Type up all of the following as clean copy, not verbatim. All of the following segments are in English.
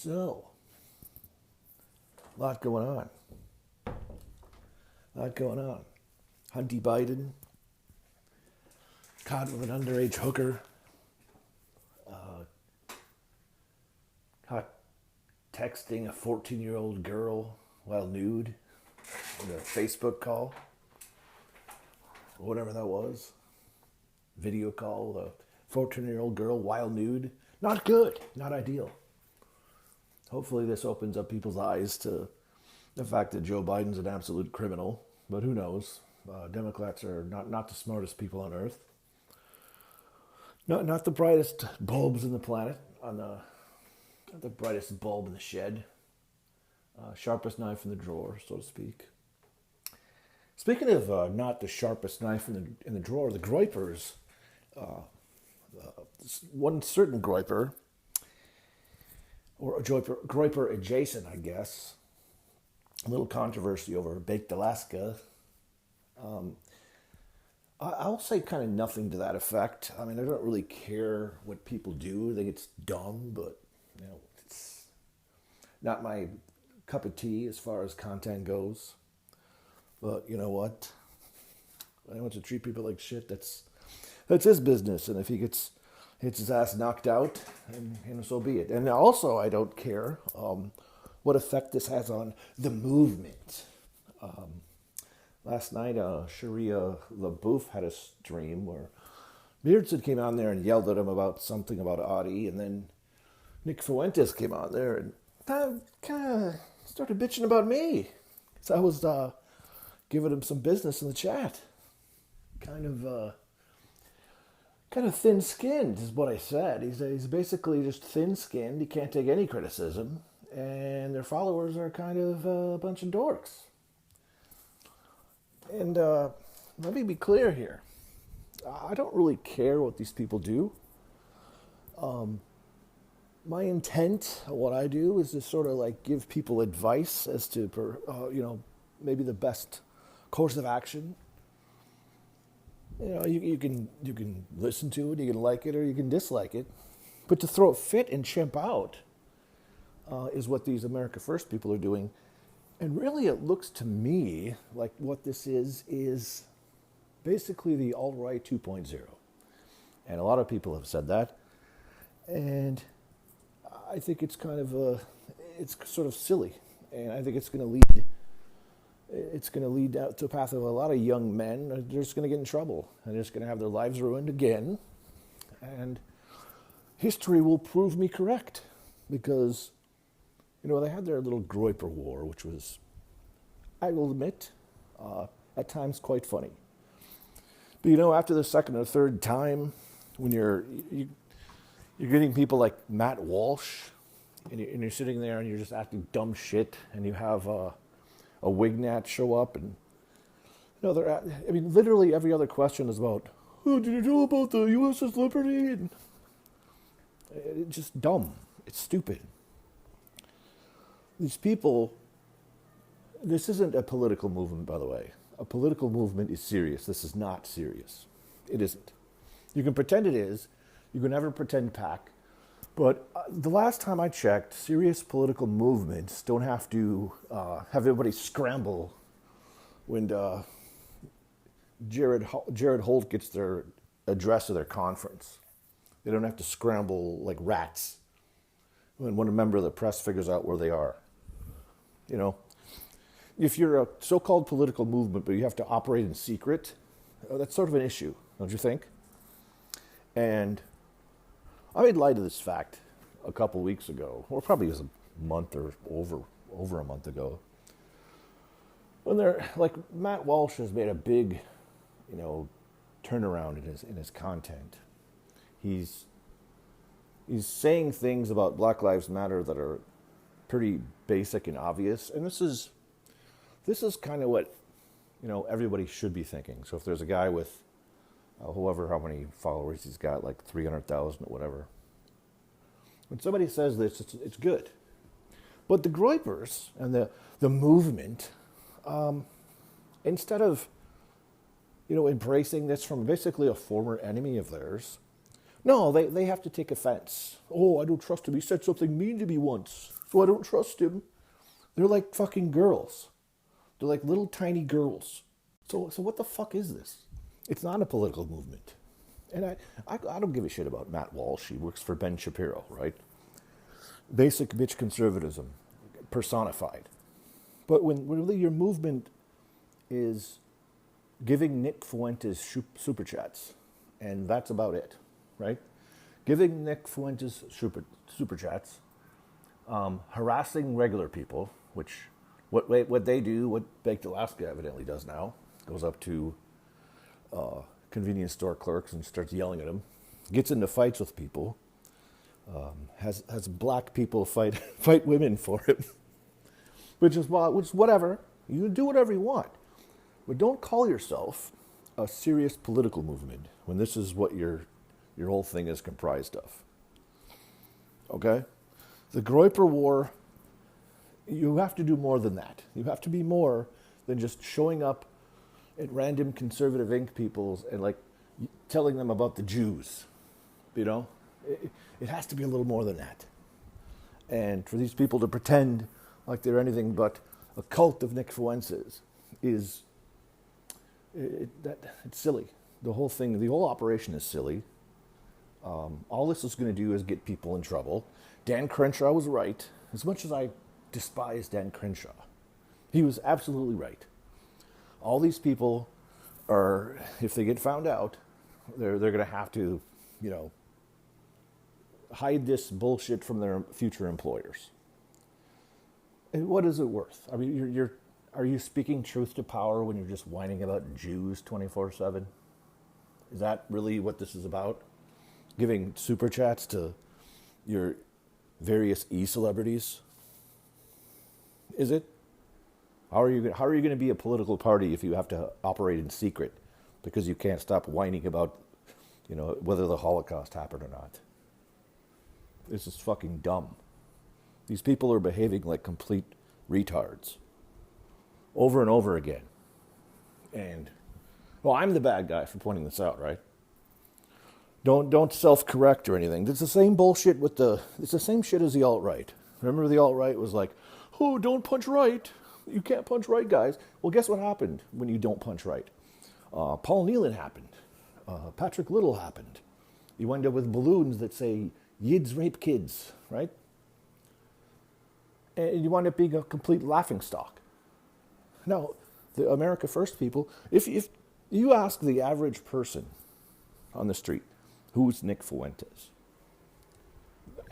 So, a lot going on. A lot going on. Hunty Biden caught with an underage hooker. Caught texting a 14-year-old girl while nude in a Facebook call. Or whatever that was. Video call with a 14-year-old girl while nude. Not good. Not ideal. Hopefully this opens up people's eyes to the fact that Joe Biden's an absolute criminal. But who knows? Democrats are not the smartest people on earth. Not the brightest bulbs in the planet. Not the brightest bulb in the shed. Sharpest knife in the drawer, so to speak. Speaking of not the sharpest knife in the drawer, the groypers. One certain groyper, or a groyper adjacent, I guess. A little controversy over Baked Alaska. I'll say kind of nothing to that effect. I mean, I don't really care what people do. I think it's dumb, but it's not my cup of tea as far as content goes. But you know what? I want to treat people like shit. That's his business, and if he gets his ass knocked out, and so be it. And also, I don't care what effect this has on the movement. Last night, Sharia LaBouffe had a stream where Beardson came on there and yelled at him about something about Audi, and then Nick Fuentes came on there and kind of started bitching about me. So I was giving him some business in the chat. Kind of thin-skinned is what I said. He's basically just thin-skinned. He can't take any criticism. And their followers are kind of a bunch of dorks. And let me be clear here. I don't really care what these people do. My intent, what I do, is to sort of like give people advice as to, maybe the best course of action. You can listen to it, you can like it, or you can dislike it. But to throw a fit and chimp out is what these America First people are doing. And really it looks to me like what this is basically the alt-right 2.0. And a lot of people have said that. And I think it's it's sort of silly. And I think it's going to lead out to a path of a lot of young men. They're just going to get in trouble. And they're just going to have their lives ruined again. And history will prove me correct. Because, they had their little Groyper war, which was, I will admit, at times quite funny. But, after the second or third time, when you're getting people like Matt Walsh, and you're sitting there and you're just acting dumb shit, and you have a Wignat show up, and literally every other question is about, oh, did you know about the USS Liberty? And it's just dumb. It's stupid. These people, this isn't a political movement, by the way. A political movement is serious. This is not serious. It isn't. You can pretend it is. You can never pretend pack. But the last time I checked, serious political movements don't have to have everybody scramble when Jared Holt gets their address of their conference. They don't have to scramble like rats when a member of the press figures out where they are. If you're a so-called political movement, but you have to operate in secret, that's sort of an issue, don't you think? And I made light of this fact a couple weeks ago, or probably it was a month or over a month ago. When Matt Walsh has made a big, turnaround in his content. He's saying things about Black Lives Matter that are pretty basic and obvious, and this is kind of what everybody should be thinking. So if there's a guy with how many followers he's got, like 300,000 or whatever, when somebody says this, it's good. But the Groypers and the movement, instead of embracing this from basically a former enemy of theirs, No, they have to take offense. Oh, I don't trust him. He said something mean to me once, so I don't trust him. They're like fucking girls. They're like little tiny girls. So what the fuck is this? It's not a political movement. And I don't give a shit about Matt Walsh. He works for Ben Shapiro, right? Basic bitch conservatism, personified. But when really your movement is giving Nick Fuentes super chats, and that's about it, right? Giving Nick Fuentes super chats, harassing regular people, which what they do, what Baked Alaska evidently does now, goes up to convenience store clerks and starts yelling at them, gets into fights with people, has black people fight women for him, which is whatever. You can do whatever you want, but don't call yourself a serious political movement when this is what your whole thing is comprised of. Okay? The Groyper War, you have to do more than that. You have to be more than just showing up at random conservative Inc. peoples and like telling them about the Jews. You know? It has to be a little more than that. And for these people to pretend like they're anything but a cult of Nick Fuentes is it's silly. The whole thing, the whole operation is silly. All this is going to do is get people in trouble. Dan Crenshaw was right. As much as I despise Dan Crenshaw, he was absolutely right. All these people are, if they get found out, they're going to have to, hide this bullshit from their future employers. And what is it worth? I mean, are you speaking truth to power when you're just whining about Jews 24/7? Is that really what this is about? Giving super chats to your various e-celebrities? Is it? How are you going to be a political party if you have to operate in secret because you can't stop whining about, whether the Holocaust happened or not? This is fucking dumb. These people are behaving like complete retards over and over again. And, well, I'm the bad guy for pointing this out, right? Don't self-correct or anything. It's the same bullshit it's the same shit as the alt-right. Remember the alt-right was like, oh, don't punch right. You can't punch right, guys. Well, guess what happened when you don't punch right? Paul Nealon happened. Patrick Little happened. You wind up with balloons that say, Yids rape kids, right? And you wind up being a complete laughingstock. Now, the America First people, if you ask the average person on the street, who's Nick Fuentes?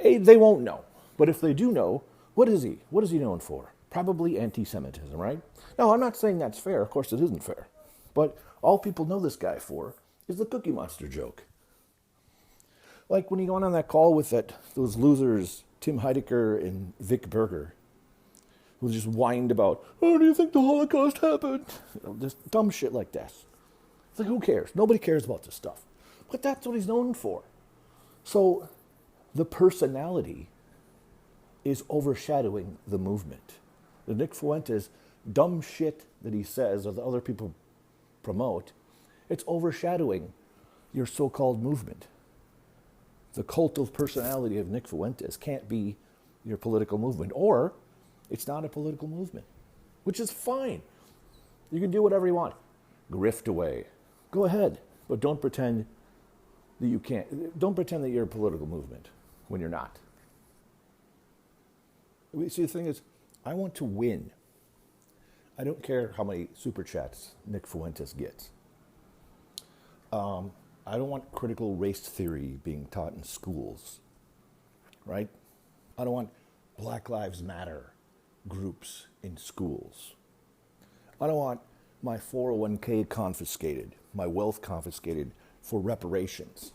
They won't know. But if they do know, what is he? What is he known for? Probably anti-Semitism, right? Now, I'm not saying that's fair. Of course, it isn't fair. But all people know this guy for is the Cookie Monster joke. Like when he went on that call with those losers, Tim Heidecker and Vic Berger, who just whined about, oh, do you think the Holocaust happened? Just dumb shit like this. It's like, who cares? Nobody cares about this stuff. But that's what he's known for. So the personality is overshadowing the movement. The Nick Fuentes dumb shit that he says or the other people promote, it's overshadowing your so-called movement. The cult of personality of Nick Fuentes can't be your political movement, or it's not a political movement, which is fine. You can do whatever you want. Grift away. Go ahead, but don't pretend that you can't. Don't pretend that you're a political movement when you're not. See, the thing is, I want to win. I don't care how many super chats Nick Fuentes gets. I don't want critical race theory being taught in schools, right? I don't want Black Lives Matter groups in schools. I don't want my 401k confiscated, my wealth confiscated for reparations.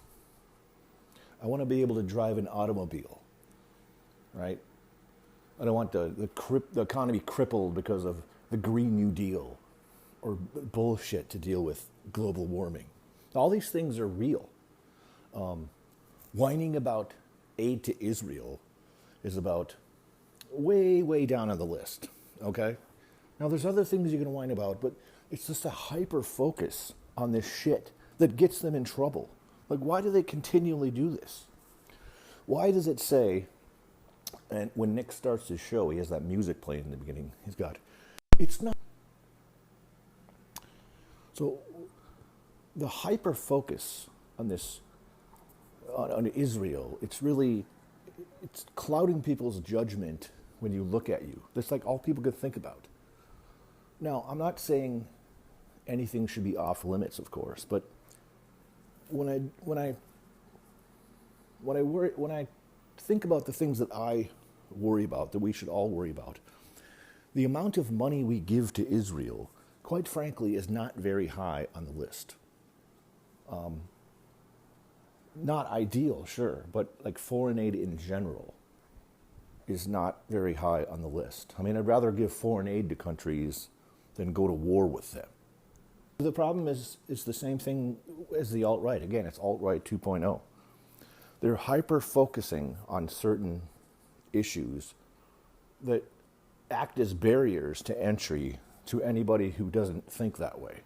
I want to be able to drive an automobile, right? I don't want the economy crippled because of the Green New Deal or bullshit to deal with global warming. All these things are real. Whining about aid to Israel is about way, way down on the list, okay? Now, there's other things you can whine about, but it's just a hyper-focus on this shit that gets them in trouble. Like, why do they continually do this? Why does it say, and when Nick starts his show, he has that music playing in the beginning. He's got, it's not. So the hyper focus on this, on Israel, it's clouding people's judgment when you look at you. That's like all people could think about. Now, I'm not saying anything should be off limits, of course, but when I think about the things that I worry about, that we should all worry about, the amount of money we give to Israel, quite frankly, is not very high on the list. Not ideal, sure, but like foreign aid in general is not very high on the list. I mean, I'd rather give foreign aid to countries than go to war with them. The problem is the same thing as the alt-right. Again, it's alt-right 2.0. They're hyper-focusing on certain issues that act as barriers to entry to anybody who doesn't think that way.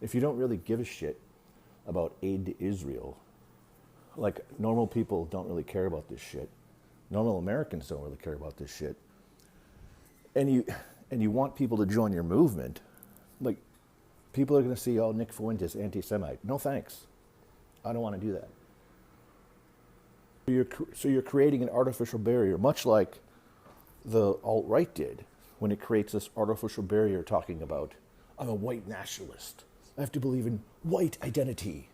If you don't really give a shit about aid to Israel, like normal people don't really care about this shit. Normal Americans don't really care about this shit. And you want people to join your movement, like people are going to see, oh, Nick Fuentes, anti-Semite. No thanks. I don't want to do that. So you're creating an artificial barrier, much like the alt-right did when it creates this artificial barrier talking about, I'm a white nationalist. I have to believe in white identity.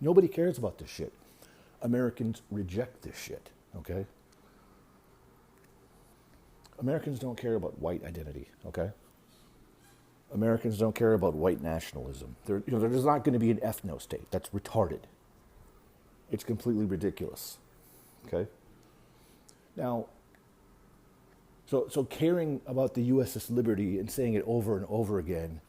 Nobody cares about this shit. Americans reject this shit, okay? Americans don't care about white identity, okay? Americans don't care about white nationalism. There's not going to be an ethno-state. That's retarded. It's completely ridiculous, okay? Now, so caring about the USS Liberty and saying it over and over again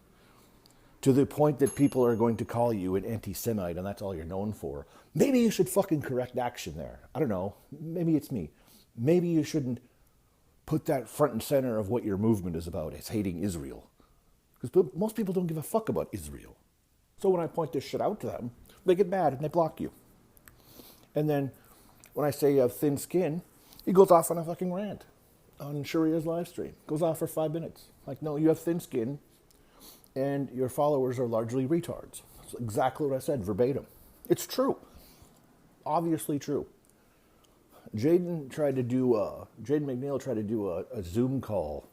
to the point that people are going to call you an anti-Semite and that's all you're known for, maybe you should fucking correct action there. I don't know. Maybe it's me. Maybe you shouldn't put that front and center of what your movement is about. It's hating Israel. Because most people don't give a fuck about Israel. So when I point this shit out to them, they get mad and they block you. And then when I say you have thin skin, he goes off on a fucking rant on Sharia's live stream. Goes off for 5 minutes. Like, no, you have thin skin and your followers are largely retards. That's exactly what I said, verbatim. It's true. Obviously true. Jaden McNeil tried to do a Zoom call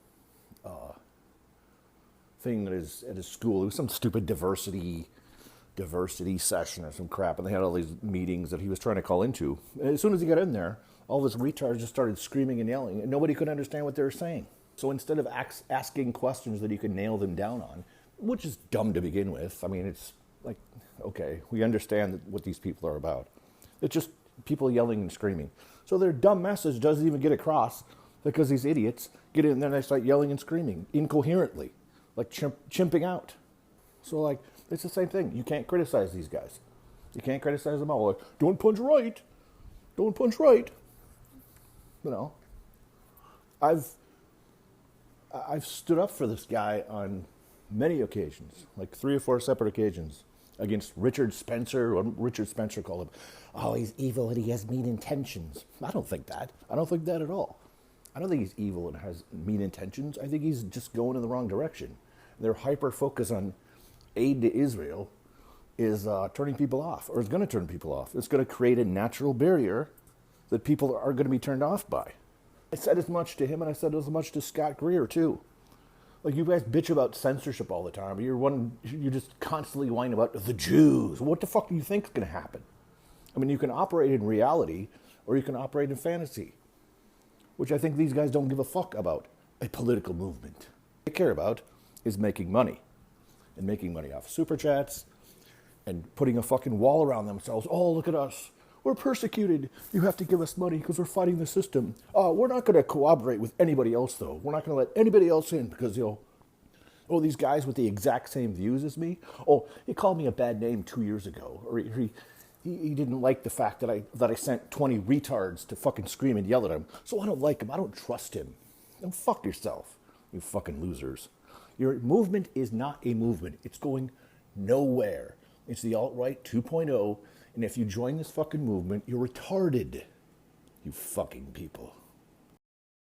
thing at his school. It was some stupid diversity session or some crap, and they had all these meetings that he was trying to call into. And as soon as he got in there, all this retards just started screaming and yelling, and nobody could understand what they were saying. So instead of asking questions that you could nail them down on, which is dumb to begin with, I mean, it's like, okay, we understand what these people are about. It's just people yelling and screaming. So their dumb message doesn't even get across because these idiots get in there and they start yelling and screaming incoherently, like chimping out. So, like, it's the same thing. You can't criticize these guys. You can't criticize them all. Like, don't punch right. Don't punch right. You know, I've stood up for this guy on many occasions, like 3 or 4 separate occasions, against Richard Spencer, or Richard Spencer called him, oh, he's evil and he has mean intentions. I don't think that. I don't think that at all. I don't think he's evil and has mean intentions. I think he's just going in the wrong direction. Their hyper-focus on aid to Israel is turning people off, or is going to turn people off. It's going to create a natural barrier that people are going to be turned off by. I said as much to him, and I said as much to Scott Greer, too. Like, you guys bitch about censorship all the time. You're just constantly whining about the Jews. What the fuck do you think is going to happen? I mean, you can operate in reality, or you can operate in fantasy, which I think these guys don't give a fuck about a political movement. What they care about is making money, and making money off super chats, and putting a fucking wall around themselves. Oh, look at us. We're persecuted. You have to give us money because we're fighting the system. We're not going to cooperate with anybody else, though. We're not going to let anybody else in because, oh, these guys with the exact same views as me. Oh, he called me a bad name 2 years ago. Or he didn't like the fact that I sent 20 retards to fucking scream and yell at him. So I don't like him. I don't trust him. Then fuck yourself, you fucking losers. Your movement is not a movement. It's going nowhere. It's the alt-right 2.0. And if you join this fucking movement, you're retarded. You fucking people.